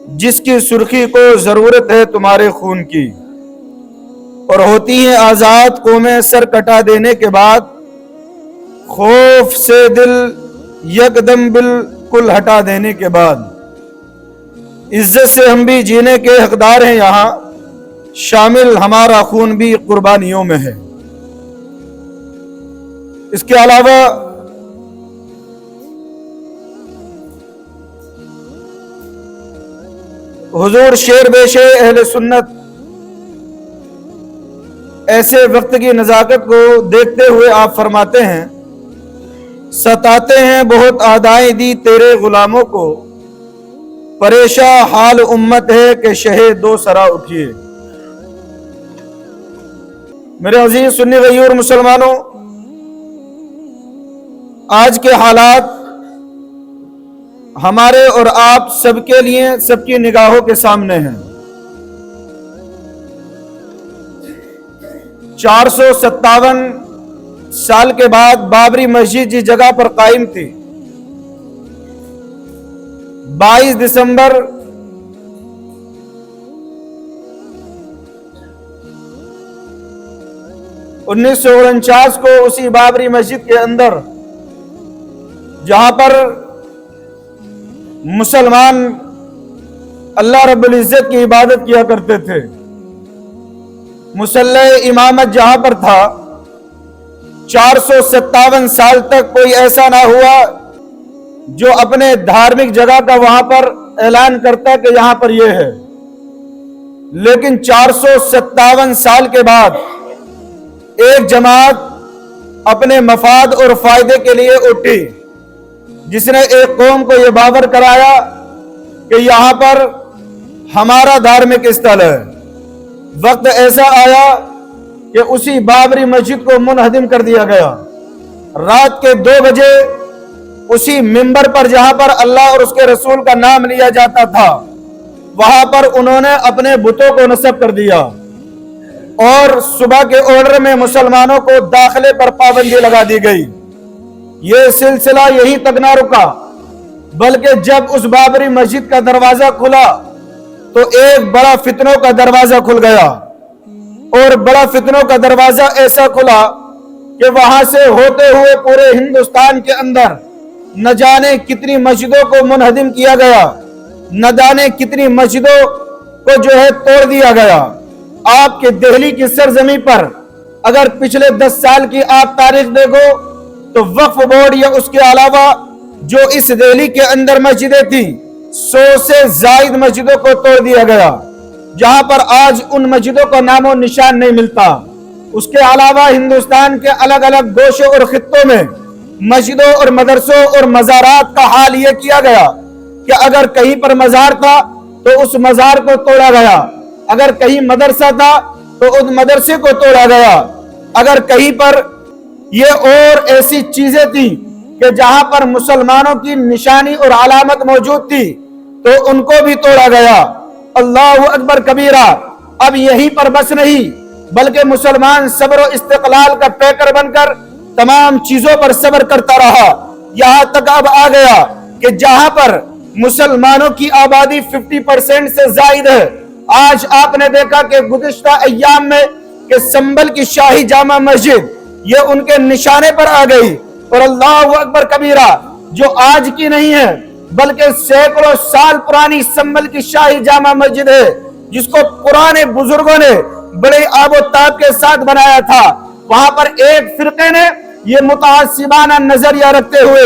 جس کی سرخی کو ضرورت ہے تمہارے خون کی، اور ہوتی ہیں آزاد قومیں سر کٹا دینے کے بعد، خوف سے دل یکدم بالکل ہٹا دینے کے بعد۔ عزت سے ہم بھی جینے کے حقدار ہیں یہاں، شامل ہمارا خون بھی قربانیوں میں ہے۔ اس کے علاوہ حضور شیر بے شے اہل سنت ایسے وقت کی نزاکت کو دیکھتے ہوئے آپ فرماتے ہیں، ستاتے ہیں بہت اعدائیں دی تیرے غلاموں کو، پریشان حال امت ہے کہ شہ دو سرا اٹھیے۔ میرے عزیز سنی غیور مسلمانوں، آج کے حالات ہمارے اور آپ سب کے لیے سب کی نگاہوں کے سامنے ہیں۔ 457 سال کے بعد بابری مسجد جس جگہ پر قائم تھی، 22 دسمبر 1949 کو اسی بابری مسجد کے اندر جہاں پر مسلمان اللہ رب العزت کی عبادت کیا کرتے تھے، مصلی امامت جہاں پر تھا، 457 سال تک کوئی ایسا نہ ہوا جو اپنے دھارمک جگہ کا وہاں پر اعلان کرتا کہ یہاں پر یہ ہے۔ لیکن 457 سال کے بعد ایک جماعت اپنے مفاد اور فائدے کے لیے اٹھی، جس نے ایک قوم کو یہ باور کرایا کہ یہاں پر ہمارا دھارمک استھل ہے۔ وقت ایسا آیا کہ اسی بابری مسجد کو منہدم کر دیا گیا۔ رات کے 2 بجے اسی منبر پر جہاں پر اللہ اور اس کے رسول کا نام لیا جاتا تھا، وہاں پر انہوں نے اپنے بتوں کو نصب کر دیا، اور صبح کے آرڈر میں مسلمانوں کو داخلے پر پابندی لگا دی گئی۔ یہ سلسلہ یہی تک نہ رکا، بلکہ جب اس بابری مسجد کا دروازہ کھلا تو ایک بڑا فتنوں کا دروازہ کھل گیا، اور بڑا فتنوں کا دروازہ ایسا کھلا کہ وہاں سے ہوتے ہوئے پورے ہندوستان کے اندر نہ جانے کتنی مسجدوں کو منہدم کیا گیا، نہ جانے کتنی مسجدوں کو جو ہے توڑ دیا گیا۔ آپ کے دہلی کی سرزمین پر اگر پچھلے 10 سال کی آپ تاریخ دیکھو تو وقف بورڈ یا اس کے علاوہ جو اس دہلی کے اندر مسجدیں تھیں، 100 سے زائد مسجدوں کو توڑ دیا گیا، جہاں پر آج ان مسجدوں کا نام و نشان نہیں ملتا۔ اس کے علاوہ ہندوستان کے الگ الگ گوشوں اور خطوں میں مسجدوں اور مدرسوں اور مزارات کا حال یہ کیا گیا کہ اگر کہیں پر مزار تھا تو اس مزار کو توڑا گیا، اگر کہیں مدرسہ تھا تو اس مدرسے کو توڑا گیا، اگر کہیں پر یہ اور ایسی چیزیں تھیں کہ جہاں پر مسلمانوں کی نشانی اور علامت موجود تھی تو ان کو بھی توڑا گیا۔ اللہ اکبر کبیرہ۔ اب یہیں پر بس نہیں، بلکہ مسلمان صبر و استقلال کا پیکر بن کر تمام چیزوں پر صبر کرتا رہا، یہاں تک اب آ گیا کہ جہاں پر مسلمانوں کی آبادی 50% سے زائد ہے۔ آج آپ نے دیکھا کہ گزشتہ ایام میں کہ سنبل کی شاہی جامع مسجد یہ ان کے نشانے پر آ گئی، اور اللہ اکبر کبیرہ، جو آج کی نہیں ہے بلکہ سینکڑوں سال پرانی سنبل کی شاہی جامع مسجد ہے، جس کو پرانے بزرگوں نے بڑے آب و تاب کے ساتھ بنایا تھا۔ وہاں پر ایک فرقے نے یہ متعصبانہ نظریہ رکھتے ہوئے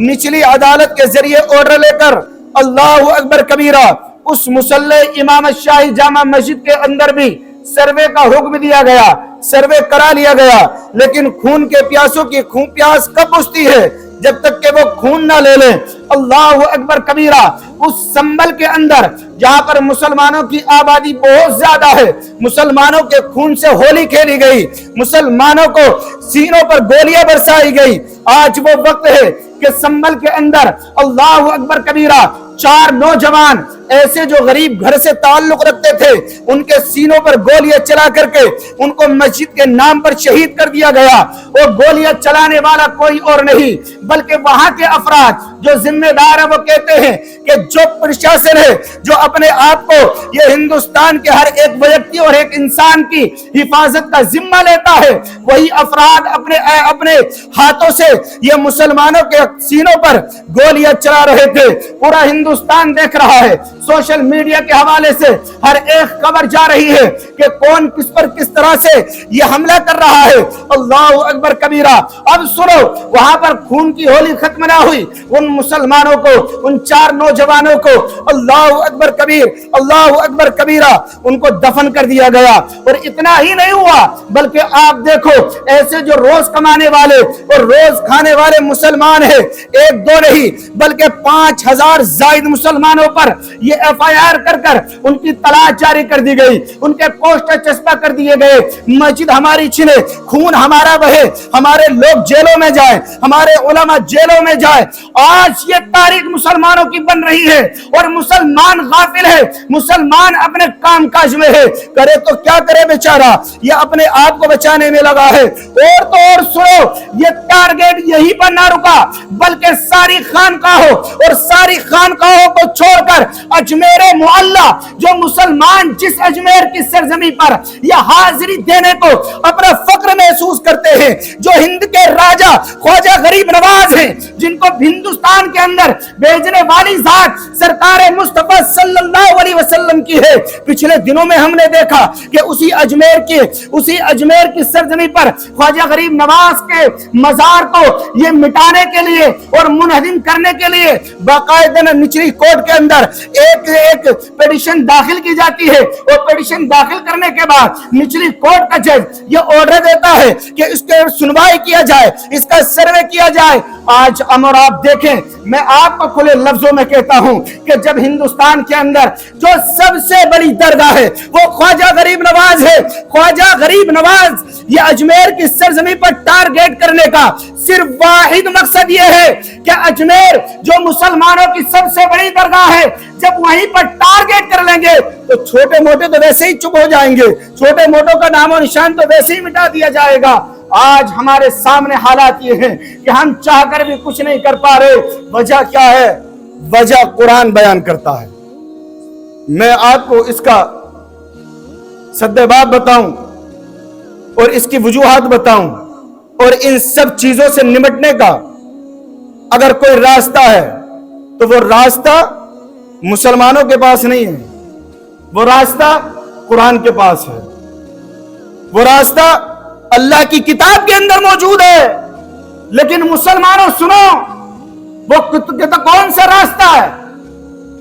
نچلی عدالت کے ذریعے آرڈر لے کر اللہ اکبر کبیرہ اس مصلی امامت شاہی جامع مسجد کے اندر بھی سروے کا حکم دیا گیا، سروے کرا لیا گیا۔ لیکن خون کے پیاسوں کی خون پیاس کب بجھتی ہے؟ جب تک کہ وہ خون نہ لے لیں۔ اللہ اکبر کبیرہ۔ اس سنبل کے اندر جہاں پر مسلمانوں کی آبادی بہت زیادہ ہے، مسلمانوں کے خون سے ہولی کھیلی گئی، مسلمانوں کو سینوں پر گولیاں برسائی گئی۔ آج وہ وقت ہے کہ سنبل کے اندر اللہ اکبر کبیرہ 4 نوجوان ایسے جو غریب گھر سے تعلق رکھتے تھے ان کے سینوں پر گولیاں چلا کر کے ان کو مسجد کے نام پر شہید کر دیا گیا۔ وہ گولیاں چلانے والا کوئی اور نہیں بلکہ وہاں کے افراد جو ذمہ دار ہیں، وہ کہتے ہیں کہ جو پرشاسن ہے، جو اپنے آپ کو یہ ہندوستان کے ہر ایک ویکتی اور ایک انسان کی حفاظت کا ذمہ لیتا ہے، وہی افراد اپنے ہاتھوں سے یہ مسلمانوں کے سینوں پر گولیاں چلا رہے تھے۔ پورا ہندوستان دیکھ رہا ہے، سوشل میڈیا کے حوالے سے ہر ایک خبر جا رہی ہے کہ کون کس پر کس طرح سے یہ حملہ کر رہا ہے۔ اللہ اکبر کبیرہ۔ اب سنو، وہاں پر خون کی ہولی ختم نہ ہوئی، ان مسلمانوں کو، ان 4 نوجوانوں کو اللہ اکبر کبیر، اللہ اکبر کبیرہ، ان کو دفن کر دیا گیا۔ اور اتنا ہی نہیں ہوا بلکہ آپ دیکھو ایسے جو روز کمانے والے اور روز کھانے والے مسلمان ہیں، 1-2 نہیں بلکہ 5000 زائد مسلمانوں پر یہ FIR کر ان کی تلاش جاری کر دی گئی، ان کے پوسٹر چسپاں کر دیے گئے۔ مسجد ہماری چھنے، خون ہمارا بہے، ہمارے لوگ جیلوں میں جائیں، ہمارے علماء جیلوں میں جائیں۔ آج یہ تاریخ مسلمانوں کی بن رہی ہے اور مسلمان غافل ہے، مسلمان اپنے کام کاج میں ہے، کرے تو کیا کرے بیچارہ، یہ اپنے آپ کو بچانے میں لگا ہے۔ اور تو اور سنو، یہ ٹارگیٹ یہی پر نہ رکا بلکہ ساری خانقاہوں اور ساری خانقاہوں کو چھوڑ کر اجمیر معلیٰ، جو مسلمان جس اجمیر کی سرزمین پر یہ حاضری دینے کو اپنا فخر محسوس کرتے ہیں، جو ہند کے راجہ خواجہ غریب نواز ہیں، جن کو ہندوستان کے اندر بھیجنے والی ذات سرکار مصطفیٰ صلی اللہ علیہ وسلم کی ہے۔ پچھلے دنوں میں ہم نے دیکھا کہ اسی اجمیر کی سرزمین پر خواجہ غریب نواز کے مزار کو یہ مٹانے کے لیے اور منہدم کرنے کے لیے باقاعدہ نچلی کورٹ کے اندر ایک پیٹیشن داخل کی جاتی ہے، اور پیٹیشن داخل کرنے کے بعد نچلی کورٹ کا جج یہ آرڈر دیتا ہے کہ اس کے سنوائی کیا جائے، اس کا سروے کیا جائے۔ آج امر آپ دیکھیں، میں آپ کو کھلے لفظوں میں کہتا ہوں کہ جب ہندوستان کے اندر جو سب سے بڑی درگاہ ہے وہ خواجہ غریب نواز ہے، خواجہ غریب نواز یہ اجمیر کی سرزمین پر ٹارگیٹ کرنے کا صرف واحد مقصد یہ ہے کہ اجمیر جو مسلمانوں کی سب سے بڑی درگاہ ہے، جب وہیں پر ٹارگیٹ کر لیں گے تو چھوٹے موٹے تو ویسے ہی چپ ہو جائیں گے، چھوٹے موٹوں کا نام و نشان تو ویسے ہی مٹا دیا جائے گا۔ آج ہمارے سامنے حالات یہ ہیں کہ ہم چاہ کر بھی کچھ نہیں کر پا رہے۔ وجہ کیا ہے؟ وجہ قرآن بیان کرتا ہے۔ میں آپ کو اس کا سدباب بتاؤں اور اس کی وجوہات بتاؤں، اور ان سب چیزوں سے نمٹنے کا اگر کوئی راستہ ہے تو وہ راستہ مسلمانوں کے پاس نہیں ہے، وہ راستہ قرآن کے پاس ہے، وہ راستہ اللہ کی کتاب کے اندر موجود ہے۔ لیکن مسلمانوں سنو، وہ کون سا راستہ ہے؟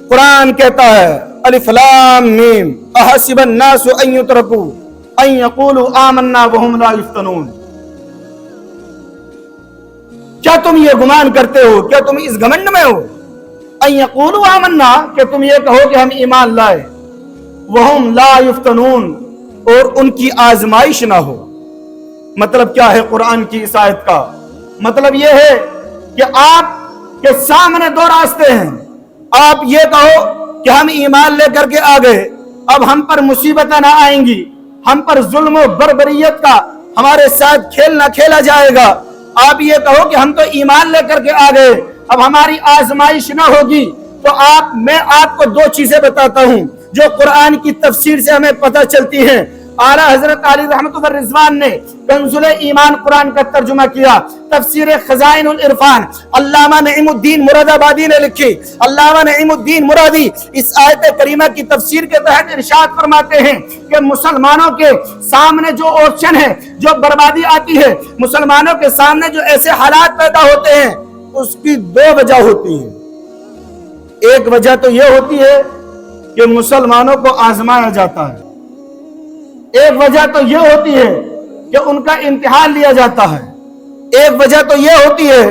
قرآن کہتا ہے الف لام میم احسب الناس ان یترکوا ان یقولوا آمنا وهم لا یفتنون۔ کیا تم یہ گمان کرتے ہو، کیا تم اس گھمنڈ میں ہو ان یقولوا آمنا کہ تم یہ کہو کہ ہم ایمان لائے، وهم لا یفتنون اور ان کی آزمائش نہ ہو۔ مطلب کیا ہے قرآن کی اس آیت کا؟ مطلب یہ ہے کہ آپ کے سامنے 2 راستے ہیں۔ آپ یہ کہو کہ ہم ایمان لے کر کے آ گئے، اب ہم پر مصیبتیں نہ آئیں گی، ہم پر ظلم و بربریت کا ہمارے ساتھ کھیل نہ کھیلا جائے گا۔ آپ یہ کہو کہ ہم تو ایمان لے کر کے آ گئے، اب ہماری آزمائش نہ ہوگی۔ تو میں آپ کو 2 چیزیں بتاتا ہوں جو قرآن کی تفسیر سے ہمیں پتہ چلتی ہیں۔ اعلیٰ حضرت علی رحمۃ اللہ رضوان نے کنز ایمان قرآن کا ترجمہ کیا، تفسیر خزائن العرفان علامہ نعیم الدین مراد آبادی نے لکھی۔ علامہ نعیم الدین مرادی اس آیت کریمہ کی تفسیر کے تحت ارشاد فرماتے ہیں کہ مسلمانوں کے سامنے جو آپشن ہے، جو بربادی آتی ہے، مسلمانوں کے سامنے جو ایسے حالات پیدا ہوتے ہیں، اس کی 2 وجہ ہوتی ہیں۔ ایک وجہ تو یہ ہوتی ہے کہ مسلمانوں کو آزمایا جاتا ہے، ایک وجہ تو یہ ہوتی ہے کہ ان کا امتحان لیا جاتا ہے، ایک وجہ تو یہ ہوتی ہے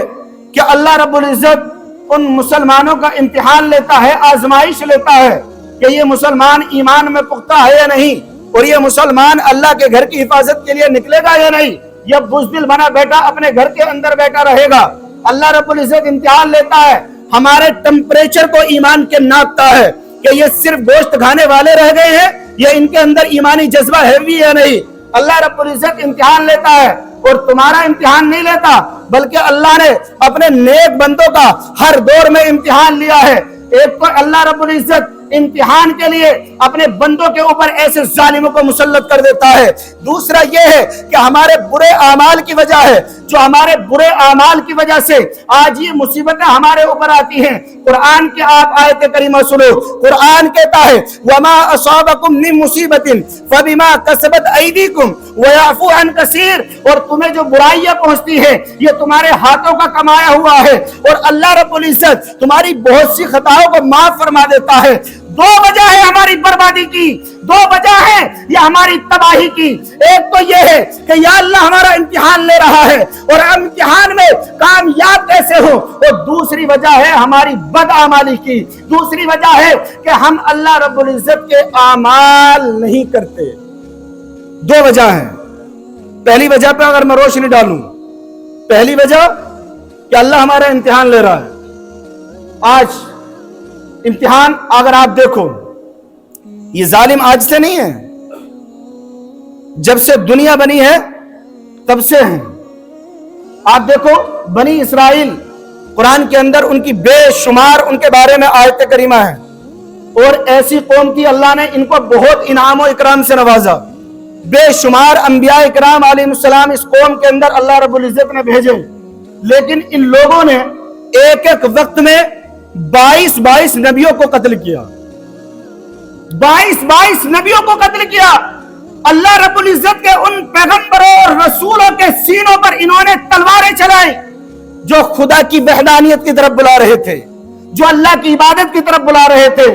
کہ اللہ رب العزت ان مسلمانوں کا امتحان لیتا ہے، آزمائش لیتا ہے کہ یہ مسلمان ایمان میں پختہ ہے یا نہیں، اور یہ مسلمان اللہ کے گھر کی حفاظت کے لیے نکلے گا یا نہیں، یا بزدل بنا بیٹا اپنے گھر کے اندر بیٹھا رہے گا۔ اللہ رب العزت امتحان لیتا ہے، ہمارے ٹمپریچر کو ایمان کے ناپتا ہے کہ یہ صرف گوشت کھانے والے رہ گئے ہیں، یہ ان کے اندر ایمانی جذبہ ہے بھی یا نہیں۔ اللہ رب العزت امتحان لیتا ہے اور تمہارا امتحان نہیں لیتا، بلکہ اللہ نے اپنے نیک بندوں کا ہر دور میں امتحان لیا ہے۔ ایک تو اللہ رب العزت امتحان کے لیے اپنے بندوں کے اوپر ایسے ظالموں کو مسلط کر دیتا ہے، دوسرا یہ ہے کہ ہمارے برے اعمال کی وجہ ہے، جو ہمارے برے اعمال کی وجہ سے آج یہ مصیبتیں ہمارے اوپر آتی ہیں۔ قرآن کی آپ آیت کریمہ سنو، قرآن کہتا ہے وَمَا أَصَابَكُم مِّن مُّصِيبَةٍ فَبِمَا كَسَبَتْ أَيْدِيكُمْ وَيَعْفُو عَن كَثِيرٍ، اور تمہیں جو برائیاں پہنچتی ہیں یہ تمہارے ہاتھوں کا کمایا ہوا ہے، اور اللہ رب العزت تمہاری بہت سی خطاؤں کو معاف فرما دیتا ہے۔ دو وجہ ہے ہماری بربادی کی، دو وجہ ہے یہ ہماری تباہی کی۔ ایک تو یہ ہے کہ یا اللہ ہمارا امتحان لے رہا ہے اور امتحان میں کامیاب کیسے ہو، اور دوسری وجہ ہے ہماری بدعمالی کی، دوسری وجہ ہے کہ ہم اللہ رب العزت کے اعمال نہیں کرتے۔ دو وجہ ہیں۔ پہلی وجہ پہ اگر میں روشنی ڈالوں، پہلی وجہ کہ اللہ ہمارا امتحان لے رہا ہے۔ آج امتحان اگر آپ دیکھو، یہ ظالم آج سے نہیں ہے، جب سے دنیا بنی ہے تب سے ہیں۔ آپ دیکھو بنی اسرائیل، قرآن کے اندر ان کی بے شمار ان کے بارے میں آیت کریمہ ہے، اور ایسی قوم کی اللہ نے ان کو بہت انعام و اکرام سے نوازا۔ بے شمار انبیاء اکرام علیہ السلام اس قوم کے اندر اللہ رب العزت نے بھیجے، لیکن ان لوگوں نے ایک ایک وقت میں 22 نبیوں کو قتل کیا، 22 نبیوں کو قتل کیا۔ اللہ رب العزت کے ان پیغمبروں اور رسولوں کے سینوں پر انہوں نے تلواریں چلائی، جو خدا کی وحدانیت کی طرف بلا رہے تھے، جو اللہ کی عبادت کی طرف بلا رہے تھے۔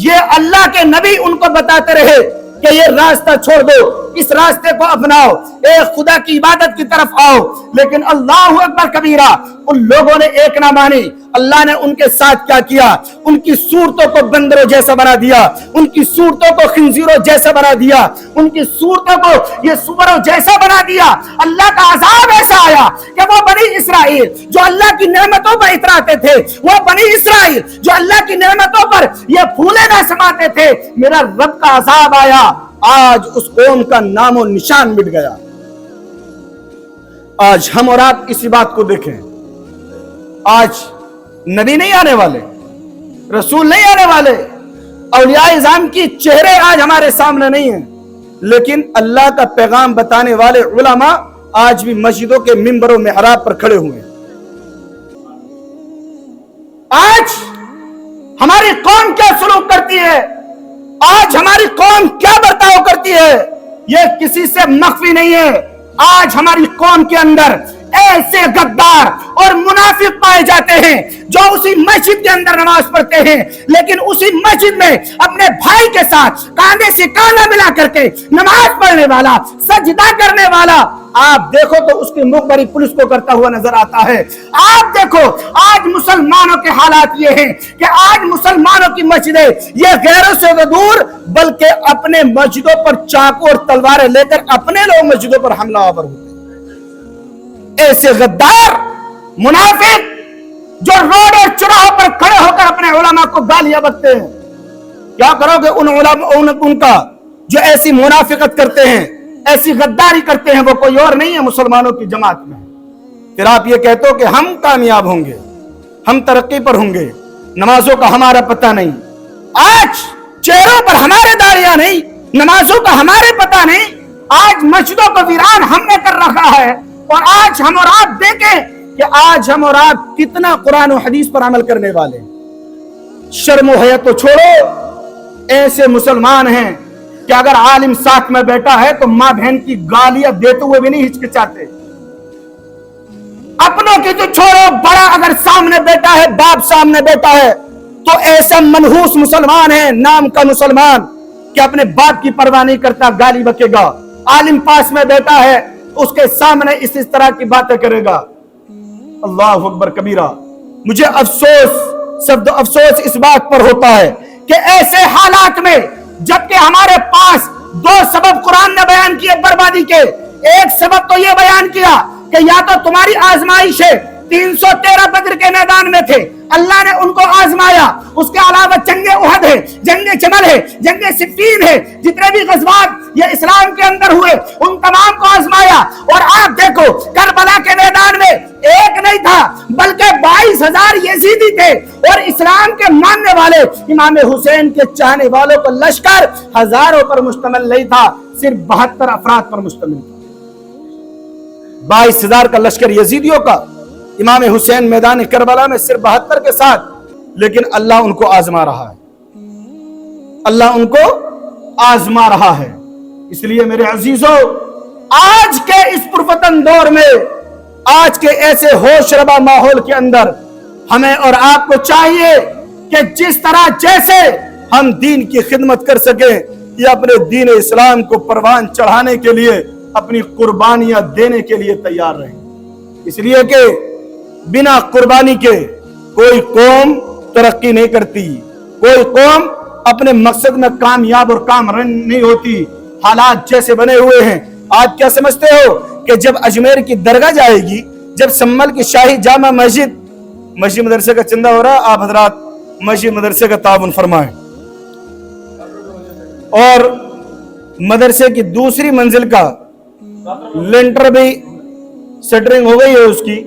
یہ اللہ کے نبی ان کو بتاتے رہے کہ یہ راستہ چھوڑ دو، اس راستے کو اپناؤ، اے خدا کی عبادت کی طرف آؤ، لیکن اللہ اکبر کبیرہ، ان لوگوں نے ایک نہ مانی۔ اللہ نے ان کے ساتھ کیا کیا؟ ان کی صورتوں کو بندروں جیسا بنا دیا، ان کی صورتوں کو خنزیروں جیسا بنا دیا، ان کی صورتوں کو یہ سوروں جیسا بنا دیا۔ اللہ کا عذاب ایسا آیا کہ وہ بنی اسرائیل جو اللہ کی نعمتوں پر اتراتے تھے، وہ بنی اسرائیل جو اللہ کی نعمتوں پر یہ پھولے نہ سماتے تھے، میرا رب کا عذاب آیا۔ آج اس قوم کا نام و نشان مٹ گیا۔ آج ہم اور آپ اسی بات کو دیکھیں، آج نبی نہیں آنے والے، رسول نہیں آنے والے، اولیاء اعظام کی چہرے آج ہمارے سامنے نہیں ہیں، لیکن اللہ کا پیغام بتانے والے علماء آج بھی مسجدوں کے منبروں محراب پر کھڑے ہوئے ہیں۔ آج ہماری قوم کیا سلوک کرتی ہے، آج ہماری قوم کیا برتاؤ کرتی ہے، یہ کسی سے مخفی نہیں ہے۔ آج ہماری قوم کے اندر ایسے غدار اور منافق پائے جاتے ہیں جو اسی مسجد کے اندر نماز پڑھتے ہیں، لیکن اسی مسجد میں اپنے بھائی کے ساتھ کاندھے سے کاندھا ملا کر کے نماز پڑھنے والا، سجدہ کرنے والا، آپ دیکھو تو اس کی مخبری پولیس کو کرتا ہوا نظر آتا ہے۔ آپ دیکھو آج مسلمانوں کے حالات یہ ہیں کہ آج مسلمانوں کی مسجدیں یہ غیروں سے تو دور، بلکہ اپنے مسجدوں پر چاقو اور تلواریں لے کر اپنے لوگ مسجدوں پر حملہ آور ہوتے ہیں۔ ایسے غدار منافق جو روڈ اور چوراہوں پر کھڑے ہو کر اپنے علماء کو گالیاں بکتے ہیں، کیا کرو گے ان علماء ان کا جو ایسی منافقت کرتے ہیں، ایسی غداری کرتے ہیں؟ وہ کوئی اور نہیں ہے مسلمانوں کی جماعت میں۔ پھر آپ یہ کہتے ہو کہ ہم کامیاب ہوں گے، ہم ترقی پر ہوں گے، نمازوں کا ہمارا پتہ نہیں۔ آج چہروں پر ہمارے داڑیاں نہیں، نمازوں کا ہمارے پتہ نہیں۔ آج مسجدوں کو ویران ہم نے کر رکھا ہے، اور آج ہم اور آپ دیکھیں کہ آج ہم اور آپ کتنا قرآن و حدیث پر عمل کرنے والے۔ شرم و حیا تو چھوڑو، ایسے مسلمان ہیں کہ اگر عالم ساتھ میں بیٹھا ہے تو ماں بہن کی گالیاں دیتے ہوئے بھی نہیں ہچکچاتے۔ اپنوں کی تو چھوڑو، بڑا اگر سامنے بیٹھا ہے، باپ سامنے بیٹھا ہے، تو ایسا منحوس مسلمان ہے، نام کا مسلمان، کہ اپنے باپ کی پرواہ نہیں کرتا، گالی بکے گا۔ عالم پاس میں بیٹھا ہے، اس کے سامنے اس طرح کی باتیں کرے گا۔ اللہ اکبر کبیرہ۔ مجھے افسوس، سب افسوس اس بات پر ہوتا ہے کہ ایسے حالات میں جبکہ ہمارے پاس دو سبب قرآن نے بیان کیے بربادی کے۔ ایک سبب تو یہ بیان کیا کہ یا تو تمہاری آزمائش ہے 313 بدر کے میدان میں تھے، اللہ نے ان کو آزمایا۔ اس کے علاوہ جنگ احد ہے، جنگ جمل ہے، جنگ صفین ہے، جتنے بھی غزوات یہ اسلام کے اندر ہوئے ان تمام کو آزمایا۔ اور آپ دیکھو کربلا کے میدان میں ایک نہیں تھا بلکہ 22,000 یزیدی تھے، اور اسلام کے ماننے والے امام حسین کے چاہنے والوں کا لشکر ہزاروں پر مشتمل نہیں تھا، صرف 72 افراد پر مشتمل تھا۔ 22,000 کا لشکر یزیدیوں کا، امام حسین میدان کربلا میں صرف 72 کے ساتھ، لیکن اللہ ان کو آزما رہا ہے، اللہ ان کو آزما رہا ہے۔ اس لیے میرے عزیزوں، آج کے اس پرفتن دور میں، آج کے ایسے ہوش ربا ماحول کے اندر ہمیں اور آپ کو چاہیے کہ جس طرح جیسے ہم دین کی خدمت کر سکیں یا اپنے دین اسلام کو پروان چڑھانے کے لیے اپنی قربانیاں دینے کے لیے تیار رہیں۔ اس لیے کہ بنا قربانی کے کوئی قوم ترقی نہیں کرتی، کوئی قوم اپنے مقصد میں کامیاب اور کامران نہیں ہوتی۔ حالات جیسے بنے ہوئے ہیں، آج کیا سمجھتے ہو کہ جب اجمیر کی درگاہ جائے گی، جب سنبھل کی شاہی جامع مسجد مدرسے کا چندہ ہو رہا ہے، آپ حضرات مسجد مدرسے کا تعاون فرمائیں، اور مدرسے کی دوسری منزل کا لنٹر بھی سٹرنگ ہو گئی ہے اس کی،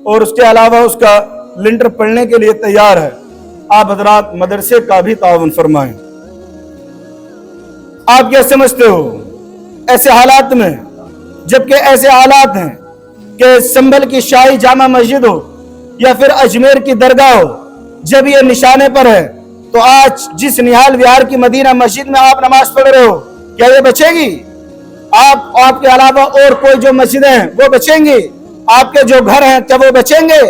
اور اس کے علاوہ اس کا لنٹر پڑنے کے لیے تیار ہے۔ آپ حضرات مدرسے کا بھی تعاون فرمائیں۔ آپ کیا سمجھتے ہو ایسے حالات میں، جبکہ ایسے حالات ہیں کہ سنبھل کی شاہی جامع مسجد ہو یا پھر اجمیر کی درگاہ ہو، جب یہ نشانے پر ہے تو آج جس نہال وہار کی مدینہ مسجد میں آپ نماز پڑھ رہے ہو، کیا یہ بچے گی؟ آپ کے علاوہ اور کوئی جو مسجدیں ہیں وہ بچیں گی؟ آپ کے جو گھر ہیں کیا وہ بچیں گے؟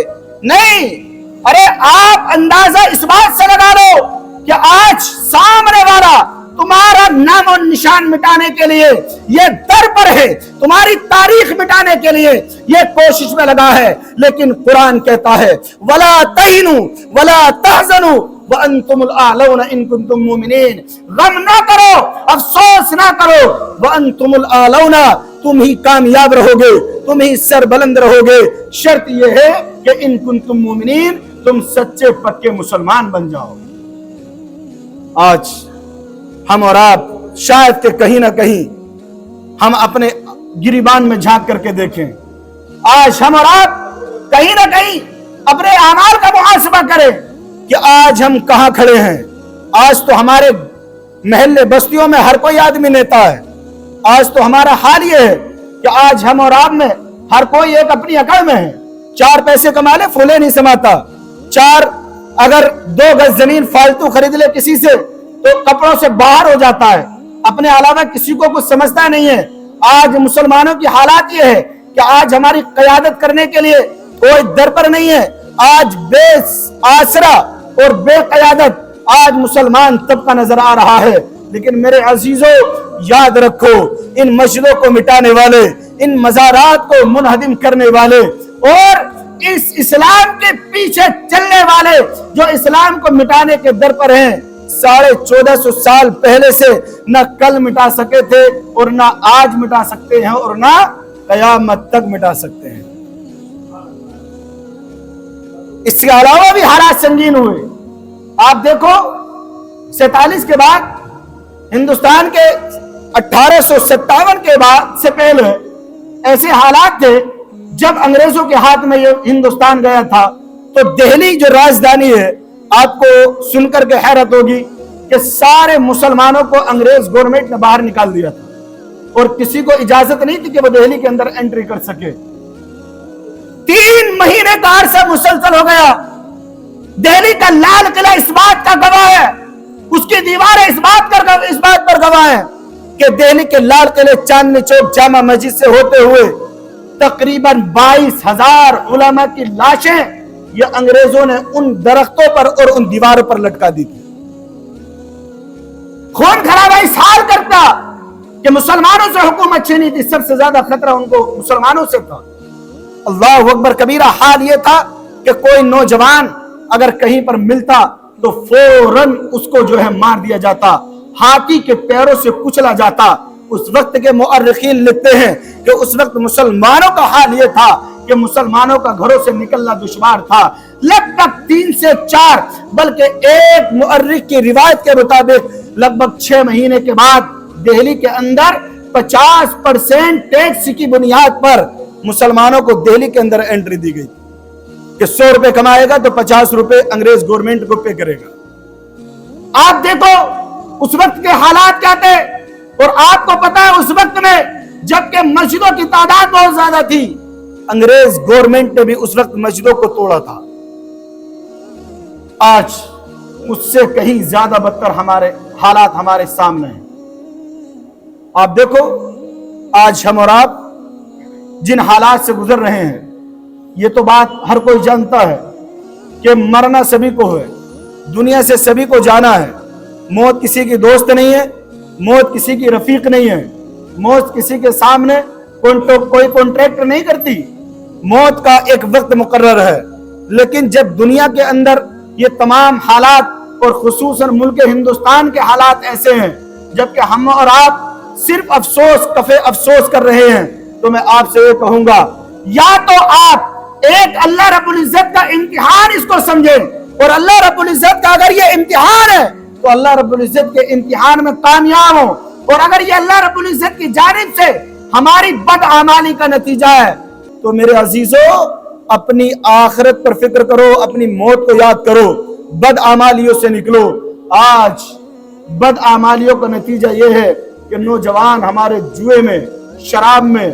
نہیں۔ ارے آپ اندازہ اس بات سے لگا لو کہ آج سامنے والا تمہارا نام و نشان مٹانے کے لیے یہ در پر ہے، تمہاری تاریخ مٹانے کے لیے یہ کوشش میں لگا ہے، لیکن قرآن کہتا ہے وَلَا تَهِنُوا وَلَا تَحْزَنُوا وَأَنْتُمُ الْأَعْلَوْنَ إِن كُنتُم مُؤْمِنِينَ۔ غم نہ کرو، افسوس نہ کرو، وَأَنْتُمُ الْأَعْلَوْنَ، تم ہی کامیاب رہو گے، تم ہی سر بلند رہو گے، شرط یہ ہے کہ ان کنتم مومنین، تم سچے پکے مسلمان بن جاؤ۔ آج ہم اور آپ شاید کہ کہیں نہ کہیں ہم اپنے گریبان میں جھانک کر کے دیکھیں، آج ہم اور آپ کہیں نہ کہیں اپنے اعمال کا محاسبہ کریں کہ آج ہم کہاں کھڑے ہیں۔ آج تو ہمارے محلے بستیوں میں ہر کوئی آدمی نیتا ہے۔ آج تو ہمارا حال یہ ہے کہ آج ہم اور آپ میں ہر کوئی ایک اپنی اکڑ میں ہے، 4 پیسے کما لے پھولے نہیں سماتا، 4 اگر 2 گز زمین فالتو خرید لے کسی سے تو کپڑوں سے باہر ہو جاتا ہے، اپنے علاوہ کسی کو کچھ سمجھتا نہیں ہے۔ آج مسلمانوں کی حالات یہ ہے کہ آج ہماری قیادت کرنے کے لیے کوئی در پر نہیں ہے۔ آج بے آسرا اور بے قیادت آج مسلمان طبقہ نظر آ رہا ہے۔ لیکن میرے عزیزوں یاد رکھو، ان مسجدوں کو مٹانے والے، ان مزارات کو منہدم کرنے والے اور اس اسلام کے پیچھے چلنے والے جو اسلام کو مٹانے کے در پر ہیں، 1450 سال پہلے سے نہ کل مٹا سکے تھے اور نہ آج مٹا سکتے ہیں اور نہ قیامت تک مٹا سکتے ہیں۔ اس کے علاوہ بھی حالات سنگین ہوئے۔ آپ دیکھو 47 کے بعد ہندوستان کے 1857 کے بعد سے پہلے ایسے حالات تھے جب انگریزوں کے ہاتھ میں یہ ہندوستان گیا تھا تو دہلی جو راجدھانی ہے، آپ کو سن کر کے حیرت ہوگی کہ سارے مسلمانوں کو انگریز گورنمنٹ نے باہر نکال دیا تھا اور کسی کو اجازت نہیں تھی کہ وہ دہلی کے اندر انٹری کر سکے۔ 3 مہینے کا عرصہ مسلسل ہو گیا۔ دہلی کا لال قلعہ اس بات کا گواہ ہے، اس کی دیواریں اس بات پر گواہ ہے کہ دہلی کے لال قلعے چاندنی چوک جامع مسجد سے ہوتے ہوئے تقریباً 22,000 علماء کی لاشیں یہ انگریزوں نے ان درختوں پر اور ان دیواروں پر لٹکا دی تھی۔ خون خرابہ اس حال کرتا کہ مسلمانوں سے حکومت چھینی تھی، سب سے زیادہ خطرہ ان کو مسلمانوں سے تھا۔ اللہ اکبر کبیرہ، حال یہ تھا کہ کوئی نوجوان اگر کہیں پر ملتا تو فوراً اس کو جو ہے مار دیا جاتا، ہاتھی کے پیروں سے کچلا جاتا۔ اس وقت کے مؤرخین لکھتے ہیں کہ اس وقت مسلمانوں کا حال یہ تھا کہ مسلمانوں کا گھروں سے نکلنا دشوار تھا. لگ بھگ 3 سے 4 بلکہ ایک مؤرخ کی روایت کے مطابق لگ بھگ 6 مہینے کے بعد دہلی کے اندر 50% ٹیکس کی بنیاد پر مسلمانوں کو دہلی کے اندر انٹری دی گئی کہ 100 روپے کمائے گا تو 50 روپے انگریز گورنمنٹ کو پے کرے گا. آپ دیکھو اس وقت کے حالات کیا تھے, اور آپ کو پتا ہے اس وقت میں جبکہ مسجدوں کی تعداد بہت زیادہ تھی, انگریز گورنمنٹ نے بھی اس وقت مسجدوں کو توڑا تھا. آج اس سے کہیں زیادہ بدتر ہمارے حالات ہمارے سامنے ہیں. آپ دیکھو آج ہم اور آپ جن حالات سے گزر رہے ہیں, یہ تو بات ہر کوئی جانتا ہے کہ مرنا سبھی کو ہے, دنیا سے سبھی کو جانا ہے. موت کسی کی دوست نہیں ہے, موت کسی کی رفیق نہیں ہے, موت کسی کے سامنے کوئی کانٹریکٹ نہیں کرتی. موت کا ایک وقت مقرر ہے, لیکن جب دنیا کے اندر یہ تمام حالات اور خصوصاً ملک ہندوستان کے حالات ایسے ہیں جبکہ ہم اور آپ صرف افسوس کر رہے ہیں, تو میں آپ سے یہ کہوں گا یا تو آپ ایک اللہ رب العزت کا امتحان اس کو سمجھیں, اور اللہ رب العزت کا اگر یہ امتحان ہے تو اللہ رب العزت کے امتحان میں کامیاب ہو, اور اگر یہ اللہ رب العزت کی جانب سے ہماری بدعمالی کا نتیجہ ہے تو میرے عزیزو اپنی آخرت پر فکر کرو, اپنی موت کو یاد کرو, بدعمالیوں سے نکلو. آج بدعمالیوں کا نتیجہ یہ ہے کہ نوجوان ہمارے جوئے میں, شراب میں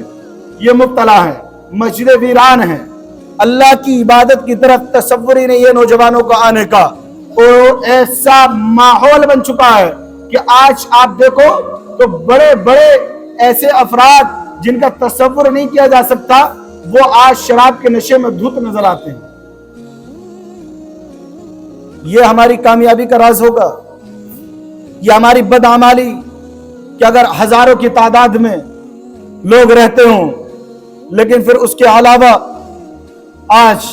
یہ مبتلا ہے, مسجدیں ویران ہیں, اللہ کی عبادت کی طرف تصور ہی نہیں ہے نوجوانوں کا آنے کا, اور ایسا ماحول بن چکا ہے کہ آج آپ دیکھو تو بڑے بڑے ایسے افراد جن کا تصور نہیں کیا جا سکتا وہ آج شراب کے نشے میں دھت نظر آتے ہیں. یہ ہماری کامیابی کا راز ہوگا, یہ ہماری بدعمالی کہ اگر ہزاروں کی تعداد میں لوگ رہتے ہوں لیکن پھر اس کے علاوہ آج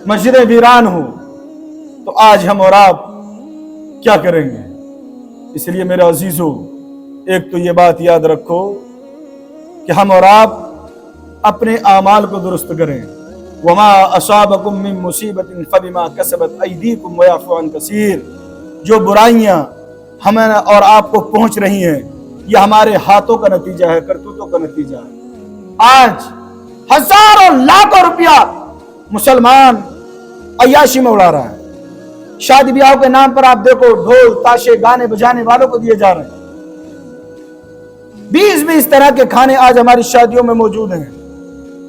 مسجدیں ویران ہوں تو آج ہم اور آپ کیا کریں گے؟ اس لیے میرے عزیزو ایک تو یہ بات یاد رکھو کہ ہم اور آپ اپنے اعمال کو درست کریں. وما اصابکم من مصیبت فبما کسبت ایدیکم ویعفو عن کثیر. جو برائیاں ہمیں اور آپ کو پہنچ رہی ہیں یہ ہمارے ہاتھوں کا نتیجہ ہے, کرتوتوں کا نتیجہ ہے. آج ہزاروں لاکھوں روپیہ مسلمان عیاشی میں اڑا رہا ہے. شادی بیاہوں کے نام پر آپ دیکھو ڈھول تاشے گانے بجانے والوں کو دیے جا رہے ہیں. 20 طرح کے کھانے آج ہماری شادیوں میں موجود ہیں,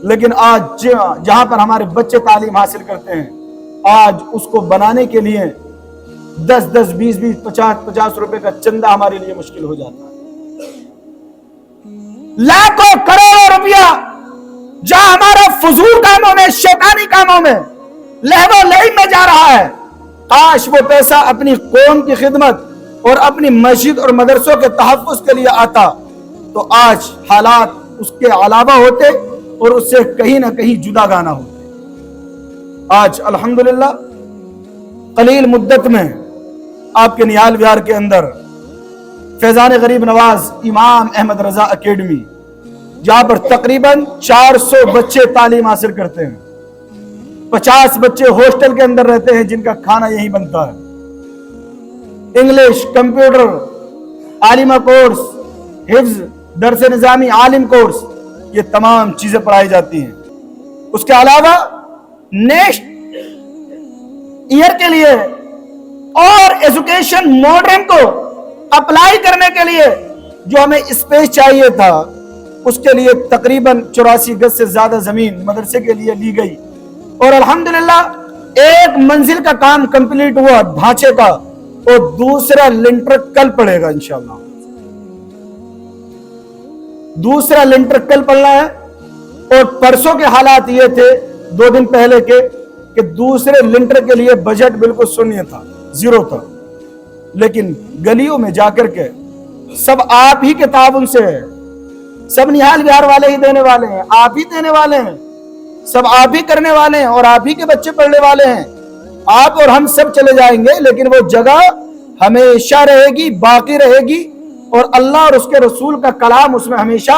لیکن آج جہاں پر ہمارے بچے تعلیم حاصل کرتے ہیں آج اس کو بنانے کے لیے 10 20 50 روپے کا چندہ ہمارے لیے مشکل ہو جاتا ہے. لاکھوں کروڑوں روپیہ جہاں ہمارا فضول کاموں میں, شیطانی کاموں میں, لہو لعب میں جا رہا ہے, کاش وہ پیسہ اپنی قوم کی خدمت اور اپنی مسجد اور مدرسوں کے تحفظ کے لیے آتا تو آج حالات اس کے علاوہ ہوتے اور اس سے کہیں نہ کہیں جدا گانا ہوتے. آج الحمدللہ قلیل مدت میں آپ کے نیال ویار کے اندر فیضان غریب نواز امام احمد رضا اکیڈمی جہاں پر تقریباً 400 بچے تعلیم حاصل کرتے ہیں, 50 بچے ہاسٹل کے اندر رہتے ہیں جن کا کھانا یہی بنتا ہے. انگلش, کمپیوٹر, عالمہ کورس, حفظ, درس نظامی, عالم کورس, یہ تمام چیزیں پڑھائی جاتی ہیں. اس کے علاوہ نیکسٹ ایئر کے لیے اور ایجوکیشن ماڈرن کو اپلائی کرنے کے لیے جو ہمیں اسپیس چاہیے تھا اس کے لیے تقریباً 84 گز سے زیادہ زمین مدرسے کے لیے لی گئی, اور الحمدللہ ایک منزل کا کام کمپلیٹ ہوا ڈھانچے کا, اور دوسرا لنٹر کل پڑے گا انشاءاللہ. دوسرا لنٹر کل پڑنا ہے, اور پرسوں کے حالات یہ تھے 2 دن پہلے کے کہ دوسرے لنٹر کے لیے بجٹ بالکل شونیہ تھا, زیرو تھا, لیکن گلیوں میں جا کر کے سب آپ ہی کے تعاون سے ہے, سب نہال وہار والے ہی دینے والے ہیں, آپ ہی دینے والے ہیں, سب آپ ہی کرنے والے ہیں, اور آپ ہی کے بچے پڑھنے والے ہیں. آپ اور ہم سب چلے جائیں گے لیکن وہ جگہ ہمیشہ رہے گی, باقی رہے گی, اور اللہ اور اس کے رسول کا کلام اس میں ہمیشہ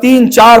3, 4,